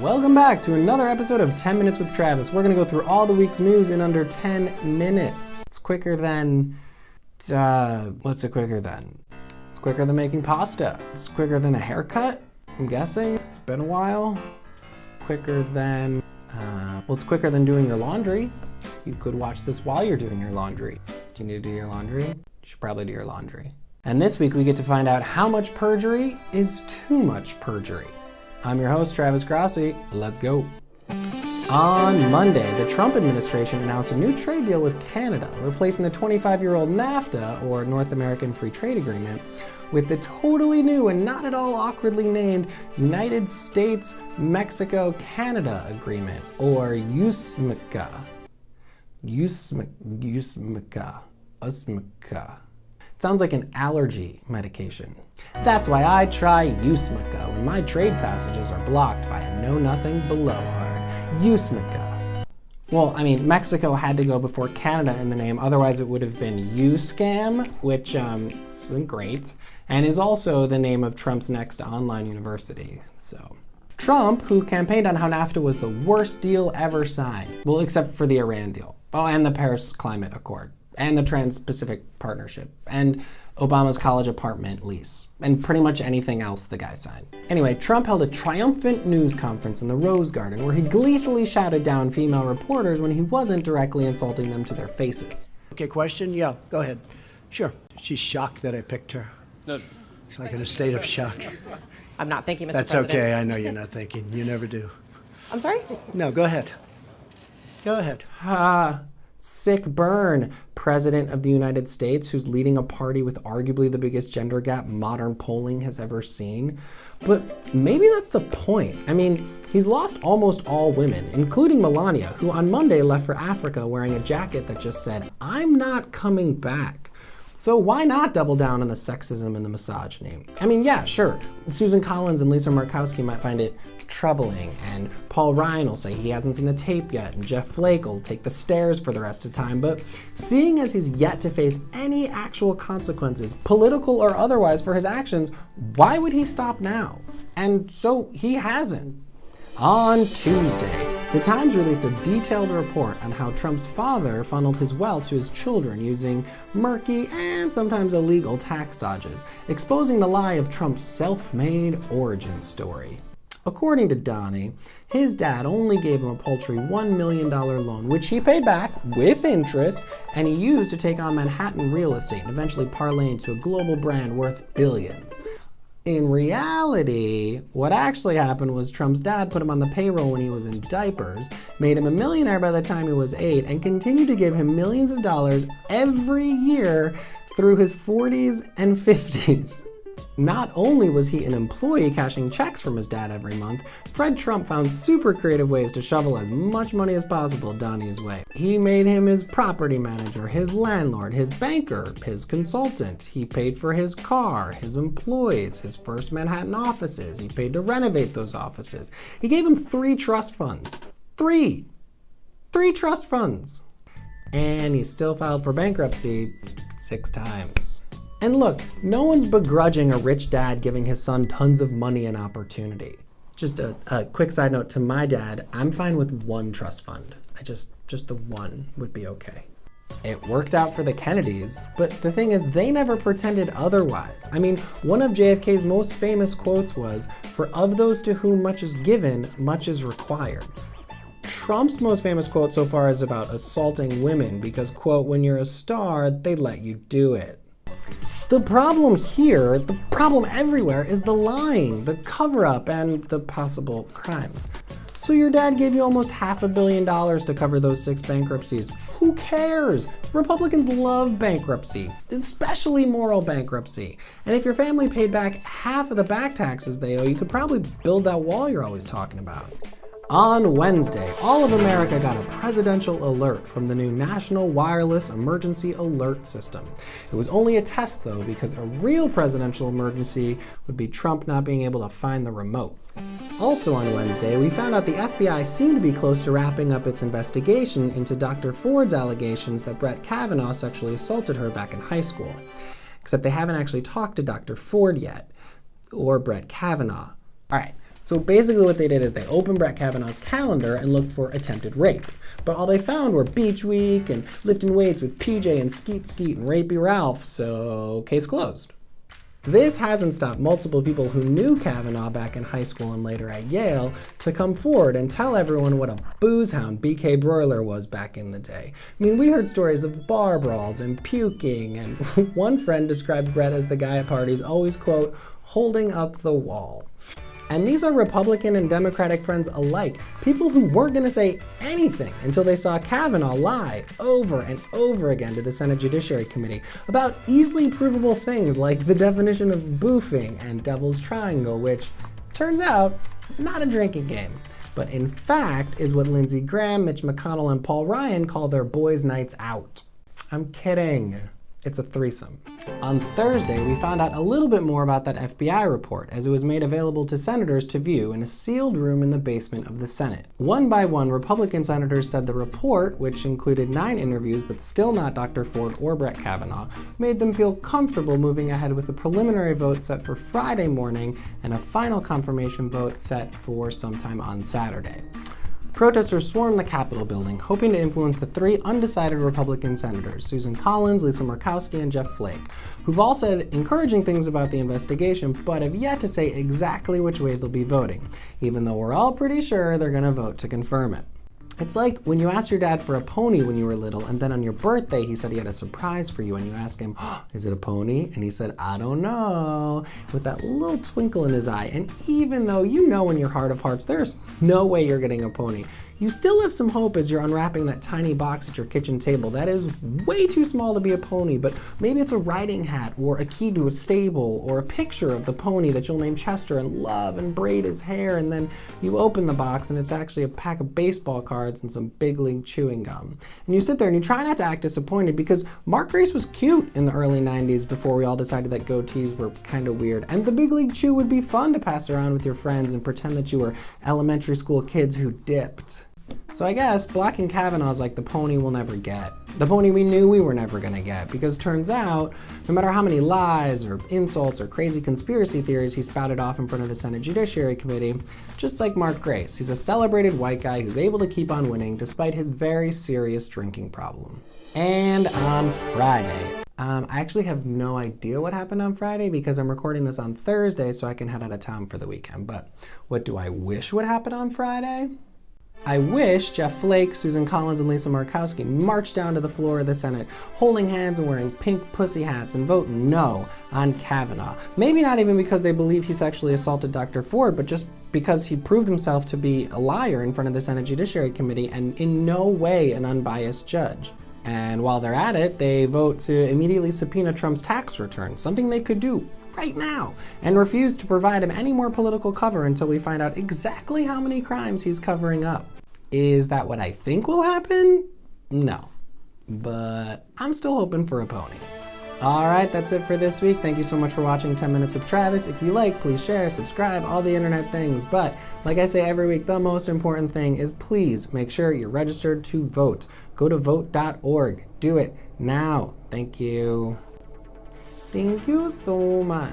Welcome back to another episode of 10 Minutes with Travis. We're going to go through all the week's news in under 10 minutes. It's quicker than... what's it quicker than? It's quicker than making pasta. It's quicker than a haircut, I'm guessing. It's been a while. It's quicker than... it's quicker than doing your laundry. You could watch this while you're doing your laundry. Do you need to do your laundry? You should probably do your laundry. And this week we get to find out how much perjury is too much perjury. I'm your host, Travis Grossi. Let's go. On Monday, the Trump administration announced a new trade deal with Canada, replacing the 25-year-old NAFTA, or North American Free Trade Agreement, with the totally new and not at all awkwardly named United States-Mexico-Canada Agreement, or USMCA. USMCA. It sounds like an allergy medication. That's why I try USMCA when my trade passages are blocked by a know-nothing blowhard. USMCA. Well, I mean, Mexico had to go before Canada in the name, otherwise it would have been USCAM, which isn't great, and is also the name of Trump's next online university, so. Trump, who campaigned on how NAFTA was the worst deal ever signed, well, except for the Iran deal, and the Paris Climate Accord, and the Trans-Pacific Partnership, and Obama's college apartment lease, and pretty much anything else the guy signed. Anyway, Trump held a triumphant news conference in the Rose Garden where he gleefully shouted down female reporters when he wasn't directly insulting them to their faces. Okay, question? Yeah, go ahead. Sure. She's shocked that I picked her. No. She's like in a state of shock. I'm not thinking, Mr. That's President. okay. I know you're not thinking. You never do. I'm sorry? No, go ahead. Go ahead. Sick burn. President of the United States, who's leading a party with arguably the biggest gender gap modern polling has ever seen. But maybe that's the point. I mean, he's lost almost all women, including Melania, who on Monday left for Africa wearing a jacket that just said, "I'm not coming back." So why not double down on the sexism and the misogyny? I mean, yeah, sure. Susan Collins and Lisa Murkowski might find it troubling, and Paul Ryan will say he hasn't seen the tape yet, and Jeff Flake will take the stairs for the rest of the time, but seeing as he's yet to face any actual consequences, political or otherwise, for his actions, why would he stop now? And so he hasn't. On Tuesday, The Times released a detailed report on how Trump's father funneled his wealth to his children using murky and sometimes illegal tax dodges, exposing the lie of Trump's self-made origin story. According to Donnie, his dad only gave him a paltry $1 million loan, which he paid back with interest, and he used to take on Manhattan real estate and eventually parlay into a global brand worth billions. In reality, what actually happened was Trump's dad put him on the payroll when he was in diapers, made him a millionaire by the time he was 8, and continued to give him millions of dollars every year through his 40s and 50s. Not only was he an employee cashing checks from his dad every month, Fred Trump found super creative ways to shovel as much money as possible Donnie's way. He made him his property manager, his landlord, his banker, his consultant. He paid for his car, his employees, his first Manhattan offices. He paid to renovate those offices. He gave him 3 trust funds. 3 trust funds. And he still filed for bankruptcy 6 times. And look, no one's begrudging a rich dad giving his son tons of money and opportunity. Just a quick side note to my dad, I'm fine with 1 trust fund. Just the 1 would be okay. It worked out for the Kennedys, but the thing is, they never pretended otherwise. I mean, one of JFK's most famous quotes was, "For of those to whom much is given, much is required." Trump's most famous quote so far is about assaulting women because, quote, "when you're a star, they let you do it." The problem here, the problem everywhere, is the lying, the cover-up, and the possible crimes. So your dad gave you almost $500 million to cover those 6 bankruptcies. Who cares? Republicans love bankruptcy, especially moral bankruptcy. And if your family paid back half of the back taxes they owe, you could probably build that wall you're always talking about. On Wednesday, all of America got a presidential alert from the new National Wireless Emergency Alert System. It was only a test, though, because a real presidential emergency would be Trump not being able to find the remote. Also on Wednesday, we found out the FBI seemed to be close to wrapping up its investigation into Dr. Ford's allegations that Brett Kavanaugh sexually assaulted her back in high school. Except they haven't actually talked to Dr. Ford yet, or Brett Kavanaugh. All right. So basically what they did is they opened Brett Kavanaugh's calendar and looked for attempted rape. But all they found were Beach Week and lifting weights with PJ and Skeet Skeet and Rapey Ralph, so case closed. This hasn't stopped multiple people who knew Kavanaugh back in high school and later at Yale to come forward and tell everyone what a booze hound BK Broiler was back in the day. I mean, we heard stories of bar brawls and puking, and one friend described Brett as the guy at parties always, quote, holding up the wall. And these are Republican and Democratic friends alike, people who weren't going to say anything until they saw Kavanaugh lie over and over again to the Senate Judiciary Committee about easily provable things like the definition of boofing and Devil's Triangle, which turns out is not a drinking game, but in fact is what Lindsey Graham, Mitch McConnell, and Paul Ryan call their boys' nights out. I'm kidding. It's a threesome. On Thursday, we found out a little bit more about that FBI report as it was made available to senators to view in a sealed room in the basement of the Senate. One by one, Republican senators said the report, which included 9 interviews but still not Dr. Ford or Brett Kavanaugh, made them feel comfortable moving ahead with a preliminary vote set for Friday morning and a final confirmation vote set for sometime on Saturday. Protesters swarmed the Capitol building, hoping to influence the 3 undecided Republican senators, Susan Collins, Lisa Murkowski, and Jeff Flake, who've all said encouraging things about the investigation, but have yet to say exactly which way they'll be voting, even though we're all pretty sure they're going to vote to confirm it. It's like when you asked your dad for a pony when you were little, and then on your birthday he said he had a surprise for you, and you asked him, oh, is it a pony? And he said, I don't know, with that little twinkle in his eye. And even though you know in your heart of hearts there's no way you're getting a pony, you still have some hope as you're unwrapping that tiny box at your kitchen table. That is way too small to be a pony, but maybe it's a riding hat or a key to a stable or a picture of the pony that you'll name Chester and love and braid his hair, and then you open the box and it's actually a pack of baseball cards and some Big League chewing gum. And you sit there and you try not to act disappointed because Mark Grace was cute in the early 90s before we all decided that goatees were kind of weird, and the Big League Chew would be fun to pass around with your friends and pretend that you were elementary school kids who dipped. So I guess blocking Kavanaugh is like the pony we'll never get. The pony we knew we were never gonna get, because turns out, no matter how many lies or insults or crazy conspiracy theories he spouted off in front of the Senate Judiciary Committee, just like Mark Grace, he's a celebrated white guy who's able to keep on winning despite his very serious drinking problem. And on Friday, I actually have no idea what happened on Friday because I'm recording this on Thursday so I can head out of town for the weekend. But what do I wish would happen on Friday? I wish Jeff Flake, Susan Collins, and Lisa Murkowski marched down to the floor of the Senate, holding hands and wearing pink pussy hats and vote no on Kavanaugh. Maybe not even because they believe he sexually assaulted Dr. Ford, but just because he proved himself to be a liar in front of the Senate Judiciary Committee and in no way an unbiased judge. And while they're at it, they vote to immediately subpoena Trump's tax return, something they could do right now, and refuse to provide him any more political cover until we find out exactly how many crimes he's covering up. Is that what I think will happen? No. But I'm still hoping for a pony. Alright, that's it for this week. Thank you so much for watching 10 Minutes with Travis. If you like, please share, subscribe, all the internet things. But, like I say every week, the most important thing is please make sure you're registered to vote. Go to vote.org. Do it now. Thank you. Thank you so much.